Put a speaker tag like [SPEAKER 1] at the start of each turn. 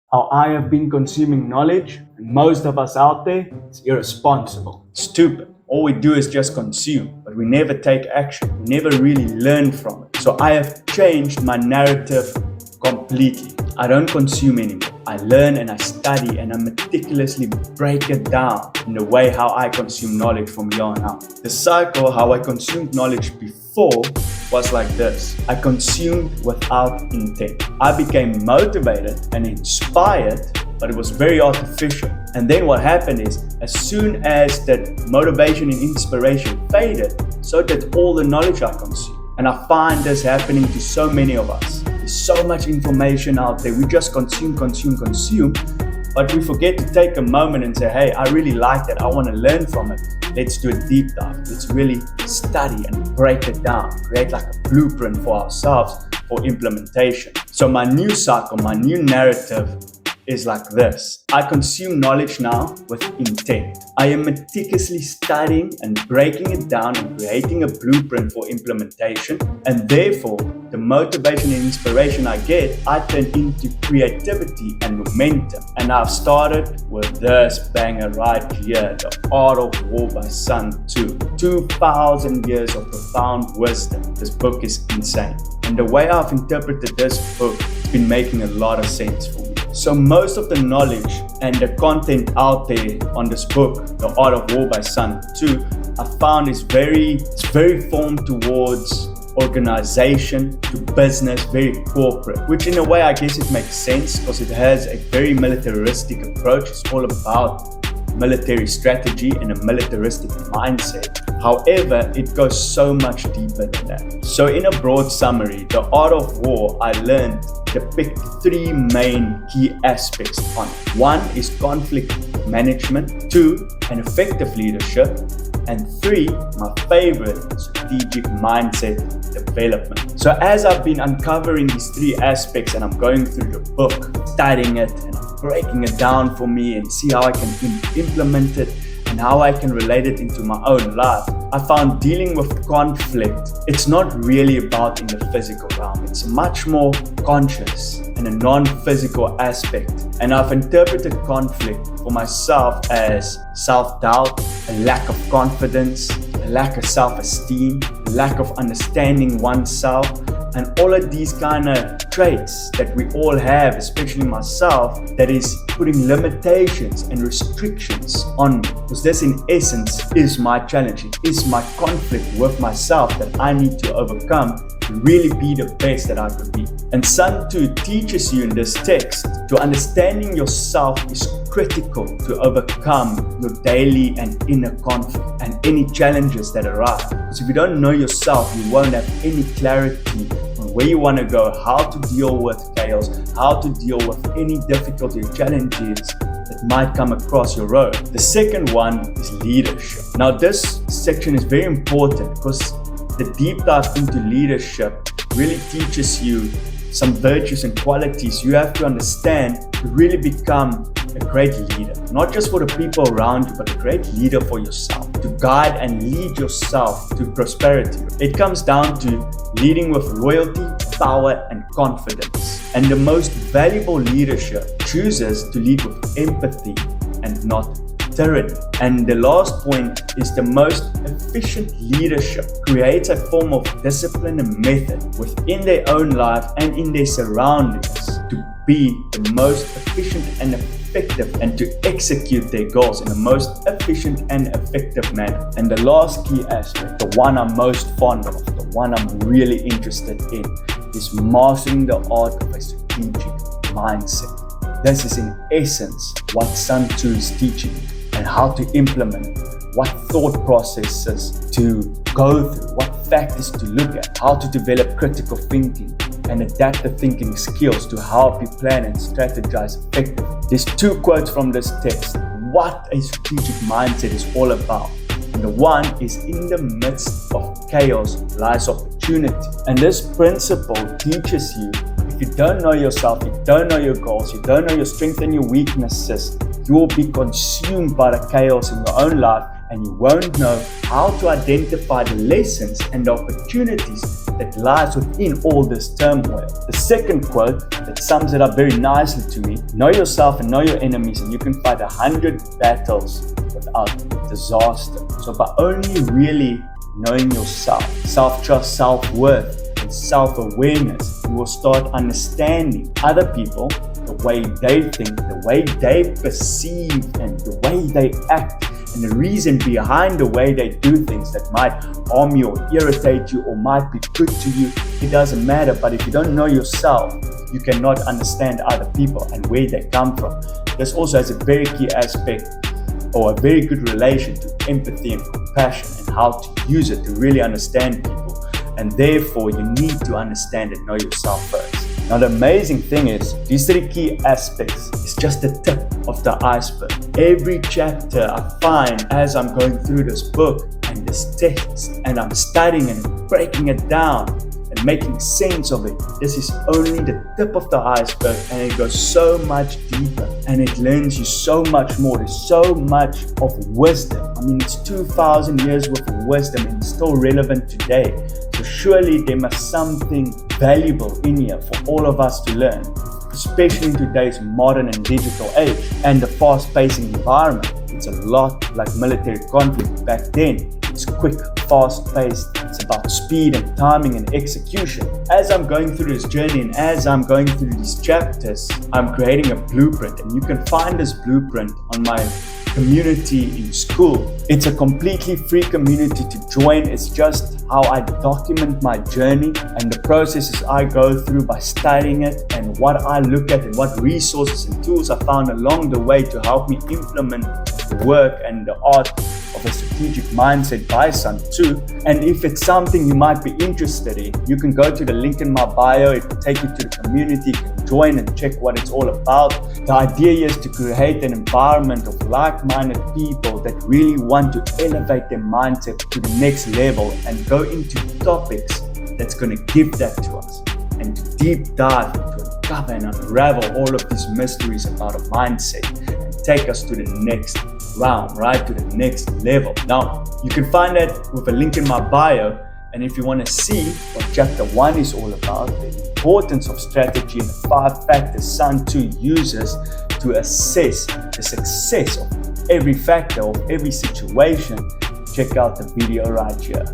[SPEAKER 1] How I have been consuming knowledge, and most of us out there, it's irresponsible, stupid. All we do is just consume, but we never take action. We never really learn from it. So I have changed my narrative completely. I don't consume anymore. I learn and I study and I meticulously break it down in the way how I consume knowledge from here on out. The cycle, how I consumed knowledge before, was like this. I consumed without intent. I became motivated and inspired, but it was very artificial. And then what happened is, as soon as that motivation and inspiration faded, so did all the knowledge I consumed. And I find this happening to so many of us. There's so much information out there. We just consume, but we forget to take a moment and say, hey, I really like that. I want to learn from it. Let's do a deep dive. Let's really study and break it down, create like a blueprint for ourselves for implementation. So my new cycle, my new narrative is like this. I consume knowledge now with intent. I am meticulously studying and breaking it down and creating a blueprint for implementation. And therefore, the motivation and inspiration I get, I turn into creativity and momentum. And I've started with this banger right here, The Art of War by Sun Tzu. 2,000 years of profound wisdom. This book is insane. And the way I've interpreted this book has been making a lot of sense for me. So most of the knowledge and the content out there on this book, The Art of War by Sun Tzu, I found is very formed towards organization, to business, very corporate, which in a way I guess it makes sense because it has a very militaristic approach. It's all about military strategy and a militaristic mindset. However, it goes so much deeper than that. So in a broad summary, The Art of War, I learned to pick three main key aspects on it. One is conflict management, two, an effective leadership, and three, my favorite, strategic mindset development. So as I've been uncovering these three aspects and I'm going through the book, studying it and I'm breaking it down for me and see how I can implement it and how I can relate it into my own life, I found dealing with conflict, it's not really about in the physical realm. It's much more conscious and a non-physical aspect. And I've interpreted conflict for myself as self-doubt, a lack of confidence, a lack of self-esteem, a lack of understanding oneself, and all of these kind of traits that we all have, especially myself, that is putting limitations and restrictions on me. Because this in essence is my challenge. It is my conflict with myself that I need to overcome to really be the best that I could be. And Sun Tzu teaches you in this text to understanding yourself is critical to overcome your daily and inner conflict and any challenges that arise. Because if you don't know yourself, you won't have any clarity on where you want to go, how to deal with chaos, how to deal with any difficulty or challenges that might come across your road. The second one is leadership. Now this section is very important because the deep dive into leadership really teaches you some virtues and qualities you have to understand to really become a great leader. Not just for the people around you, but a great leader for yourself. To guide and lead yourself to prosperity. It comes down to leading with loyalty, power, and confidence. And the most valuable leadership chooses to lead with empathy and not tyranny. And the last point is the most efficient leadership creates a form of discipline and method within their own life and in their surroundings to be the most efficient and effective and to execute their goals in the most efficient and effective manner. And the last key aspect, the one I'm most fond of, the one I'm really interested in, is mastering the art of a strategic mindset. This is in essence what Sun Tzu is teaching and how to implement, what thought processes to go through, what factors to look at, how to develop critical thinking and adaptive thinking skills to help you plan and strategize effectively. There's two quotes from this text, what a strategic mindset is all about. And the one is, in the midst of chaos lies opportunity. And this principle teaches you, if you don't know yourself, you don't know your goals, you don't know your strengths and your weaknesses, you will be consumed by the chaos in your own life and you won't know how to identify the lessons and the opportunities that lies within all this turmoil. The second quote that sums it up very nicely to me: know yourself and know your enemies, and you can fight 100 battles without disaster. So by only really knowing yourself, self-trust, self-worth, and self-awareness, you will start understanding other people, the way they think, the way they perceive, and the way they act, and the reason behind the way they do things that might harm you or irritate you or might be good to you. It doesn't matter. But if you don't know yourself, you cannot understand other people and where they come from. This also has a very key aspect, or a very good relation, to empathy and compassion, and how to use it to really understand people. And therefore, you need to understand and know yourself first. Now, the amazing thing is, these 3 key aspects is just the tip of the iceberg. Every chapter I find as I'm going through this book and this text, and I'm studying and breaking it down and making sense of it, this is only the tip of the iceberg, and it goes so much deeper, and it learns you so much more. There's so much of wisdom. I mean, it's 2,000 years worth of wisdom, and it's still relevant today. So surely there must something valuable in here for all of us to learn, especially in today's modern and digital age and the fast-paced environment. It's a lot like military conflict back then. It's quick, fast-paced. It's about speed and timing and execution. As I'm going through this journey and as I'm going through these chapters, I'm creating a blueprint, and you can find this blueprint on my community in school. It's a completely free community to join. It's just how I document my journey and the processes I go through by studying it, and what I look at and what resources and tools I found along the way to help me implement the work and the art of a strategic mindset by Sun Tzu. And if it's something you might be interested in, you can go to the link in my bio. It will take you to the community. You can join and check what it's all about. The idea is to create an environment of like-minded people that really want to elevate their mindset to the next level and go into topics that's going to give that to us, and to deep dive into uncover and unravel all of these mysteries about a mindset and take us to the next round, right? To the next level. Now, you can find that with a link in my bio. And if you want to see what chapter 1 is all about, the importance of strategy and the 5 factors Sun Tzu uses to assess the success of every factor of every situation, check out the video right here.